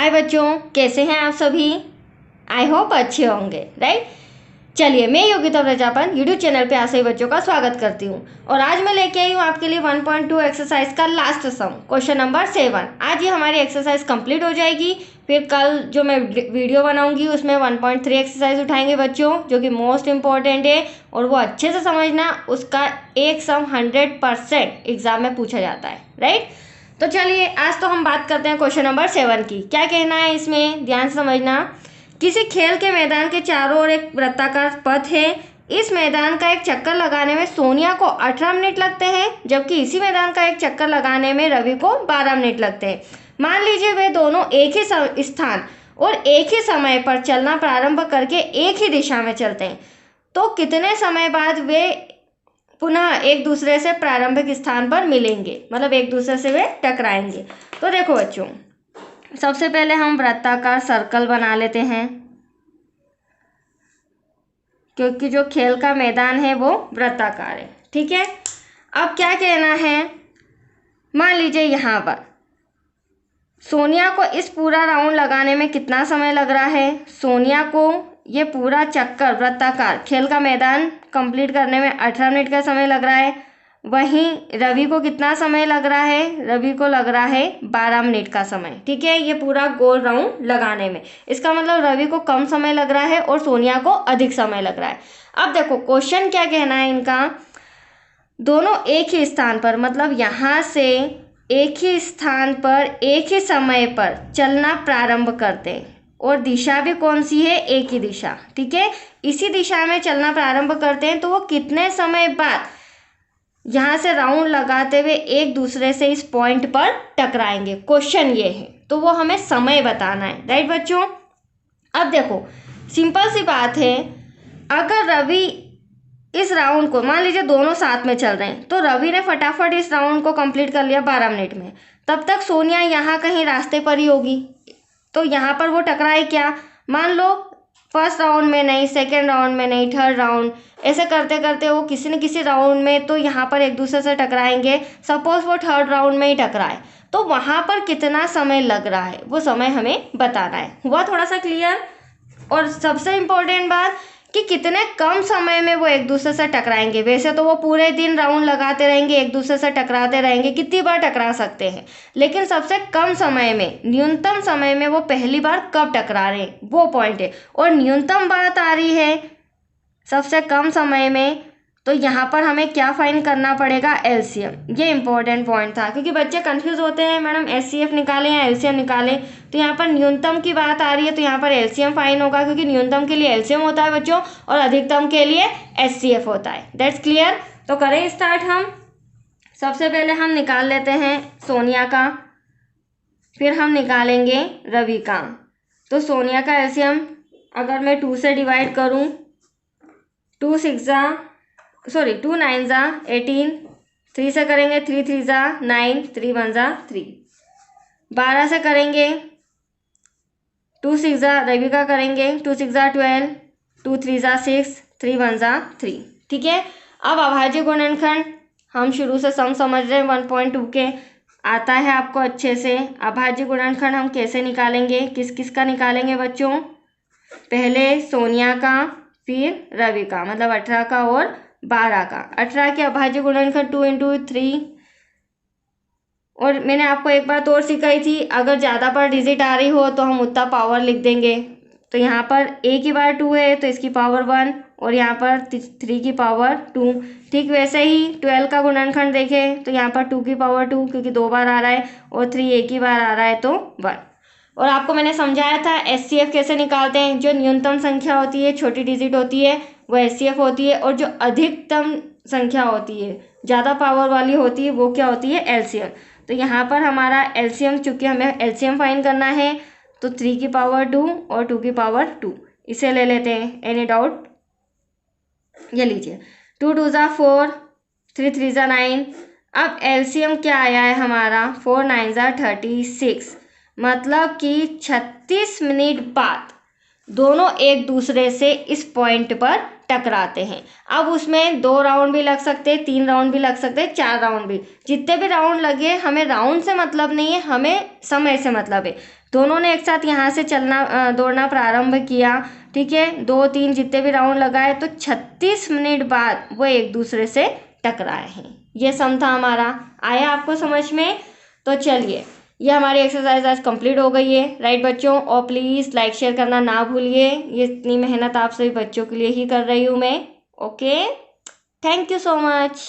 हाय बच्चों, कैसे हैं आप सभी। आई होप अच्छे होंगे, राइट। चलिए, मैं योगिता प्रजापन यूट्यूब चैनल पे आप सभी बच्चों का स्वागत करती हूँ और आज मैं लेके आई हूँ आपके लिए 1.2 एक्सरसाइज का लास्ट सम, क्वेश्चन नंबर 7। आज ये हमारी एक्सरसाइज कंप्लीट हो जाएगी। फिर कल जो मैं वीडियो बनाऊंगी उसमें 1.3 एक्सरसाइज उठाएंगे बच्चों, जो कि मोस्ट इंपॉर्टेंट है और वो अच्छे से समझना। उसका एक सम 100% एग्जाम में पूछा जाता है, राइट। तो चलिए, आज तो हम बात करते हैं क्वेश्चन नंबर 7 की। क्या कहना है इसमें, ध्यान से समझना। किसी खेल के मैदान के चारों ओर एक वृत्ताकार पथ है। इस मैदान का एक चक्कर लगाने में सोनिया को 18 मिनट लगते हैं, जबकि इसी मैदान का एक चक्कर लगाने में रवि को 12 मिनट लगते हैं। मान लीजिए वे दोनों एक ही स्थान और एक ही समय पर चलना प्रारंभ करके एक ही दिशा में चलते हैं, तो कितने समय बाद वे पुनः एक दूसरे से प्रारंभिक स्थान पर मिलेंगे, मतलब एक दूसरे से वे टकराएंगे। तो देखो बच्चों, सबसे पहले हम वृत्ताकार सर्कल बना लेते हैं, क्योंकि जो खेल का मैदान है वो वृत्ताकार है, ठीक है। अब क्या कहना है, मान लीजिए यहाँ पर सोनिया को इस पूरा राउंड लगाने में कितना समय लग रहा है। सोनिया को ये पूरा चक्कर वृत्ताकार खेल का मैदान कंप्लीट करने में 18 मिनट का समय लग रहा है। वहीं रवि को कितना समय लग रहा है, रवि को लग रहा है 12 मिनट का समय, ठीक है, ये पूरा गोल राउंड लगाने में। इसका मतलब रवि को कम समय लग रहा है और सोनिया को अधिक समय लग रहा है। अब देखो क्वेश्चन क्या कहना है इनका, दोनों एक ही स्थान पर, मतलब यहाँ से एक ही स्थान पर एक ही समय पर चलना प्रारंभ करते हैं और दिशा भी कौन सी है, एक ही दिशा, ठीक है। इसी दिशा में चलना प्रारंभ करते हैं, तो वो कितने समय बाद यहाँ से राउंड लगाते हुए एक दूसरे से इस पॉइंट पर टकराएंगे, क्वेश्चन ये है। तो वो हमें समय बताना है, राइट बच्चों। अब देखो सिंपल सी बात है, अगर रवि इस राउंड को, मान लीजिए दोनों साथ में चल रहे हैं, तो रवि ने फटाफट इस राउंड को कंप्लीट कर लिया 12 मिनट में, तब तक सोनिया यहाँ कहीं रास्ते पर ही होगी। तो यहाँ पर वो टकराए क्या, मान लो फर्स्ट राउंड में नहीं, सेकेंड राउंड में नहीं, थर्ड राउंड, ऐसे करते करते वो किसी न किसी राउंड में तो यहाँ पर एक दूसरे से टकराएंगे। सपोज वो थर्ड राउंड में ही टकराए, तो वहाँ पर कितना समय लग रहा है वो समय हमें बताना है। हुआ थोड़ा सा क्लियर। और सबसे इम्पोर्टेंट बात कि कितने कम समय में वो एक दूसरे से टकराएंगे। वैसे तो वो पूरे दिन राउंड लगाते रहेंगे, एक दूसरे से टकराते रहेंगे, कितनी बार टकरा सकते हैं, लेकिन सबसे कम समय में, न्यूनतम समय में वो पहली बार कब टकरा रहे हैं, वो पॉइंट है। और न्यूनतम बात आ रही है सबसे कम समय में, तो यहाँ पर हमें क्या फाइंड करना पड़ेगा, एलसीएम। ये इंपॉर्टेंट पॉइंट था, क्योंकि बच्चे कंफ्यूज होते हैं, मैडम एचसीएफ निकालें या एलसीएम निकालें। तो यहाँ पर न्यूनतम की बात आ रही है, तो यहाँ पर एलसीएम फाइंड होगा, क्योंकि न्यूनतम के लिए एलसीएम होता है बच्चों और अधिकतम के लिए एचसीएफ होता है। That's clear. तो करें स्टार्ट हम। सबसे पहले हम निकाल लेते हैं सोनिया का, फिर हम निकालेंगे रवि का। तो सोनिया का एलसीएम अगर मैं 2 से डिवाइड करूँ, 2 9 ज़ा 18, 3 से करेंगे 3 3 ज़ा 9, 3 1 ज़ा 3, 12 से करेंगे 2 6 ज़ा, रवि का करेंगे 2 6 ज़ा 12, 2 3 ज़ा 6, 3 1 ज़ा 3, ठीक है। अब अभाज्य गुणनखंड हम शुरू से सम समझ रहे हैं 1.2 के, आता है आपको अच्छे से। अभाज्य गुणनखंड हम कैसे निकालेंगे, किस किस का निकालेंगे बच्चों, पहले सोनिया का फिर रवि का, मतलब 18 का और 12 का। 18 के अभाज्य गुणनखंड 2 × 3। और मैंने आपको एक बात और सिखाई थी, अगर ज़्यादा पर डिजिट आ रही हो तो हम उतना पावर लिख देंगे। तो यहाँ पर a की बार 2 है तो इसकी पावर 1, और यहाँ पर 3 की पावर 2। ठीक वैसे ही 12 का गुणनखंड देखें तो यहाँ पर 2 की पावर 2, क्योंकि 2 बार आ रहा है, और 3 एक ही बार आ रहा है तो 1। और आपको मैंने समझाया था एचसीएफ कैसे निकालते हैं। जो न्यूनतम संख्या होती है, छोटी डिजिट होती है, वो एचसीएफ होती है, और जो अधिकतम संख्या होती है, ज़्यादा पावर वाली होती है, वो क्या होती है, एलसीएम। तो यहाँ पर हमारा एलसीएम, चूंकि हमें एलसीएम फाइंड करना है, तो 3 की पावर 2 और 2 की पावर 2, इसे ले लेते हैं। एनी डाउट, ये लीजिए 2 2 ज़ा 4, 3 3 ज़ा 9। अब एलसीएम क्या आया है हमारा, 4 9 ज़ा 36, मतलब कि 36 मिनट बाद दोनों एक दूसरे से इस पॉइंट पर टकराते हैं। अब उसमें 2 राउंड भी लग सकते हैं, 3 राउंड भी लग सकते हैं, 4 राउंड भी, जितने भी राउंड लगे, हमें राउंड से मतलब नहीं है, हमें समय से मतलब है। दोनों ने एक साथ यहाँ से दौड़ना प्रारंभ किया, ठीक है, 2-3 जितने भी राउंड लगाए, तो 36 मिनट बाद वो एक दूसरे से टकराए हैं। ये सम था हमारा। आया आपको समझ में? तो चलिए, ये हमारी एक्सरसाइज आज कंप्लीट हो गई है, राइट बच्चों। और प्लीज़ लाइक शेयर करना ना भूलिए, ये इतनी मेहनत आप सभी बच्चों के लिए ही कर रही हूँ मैं। Okay, thank you so much.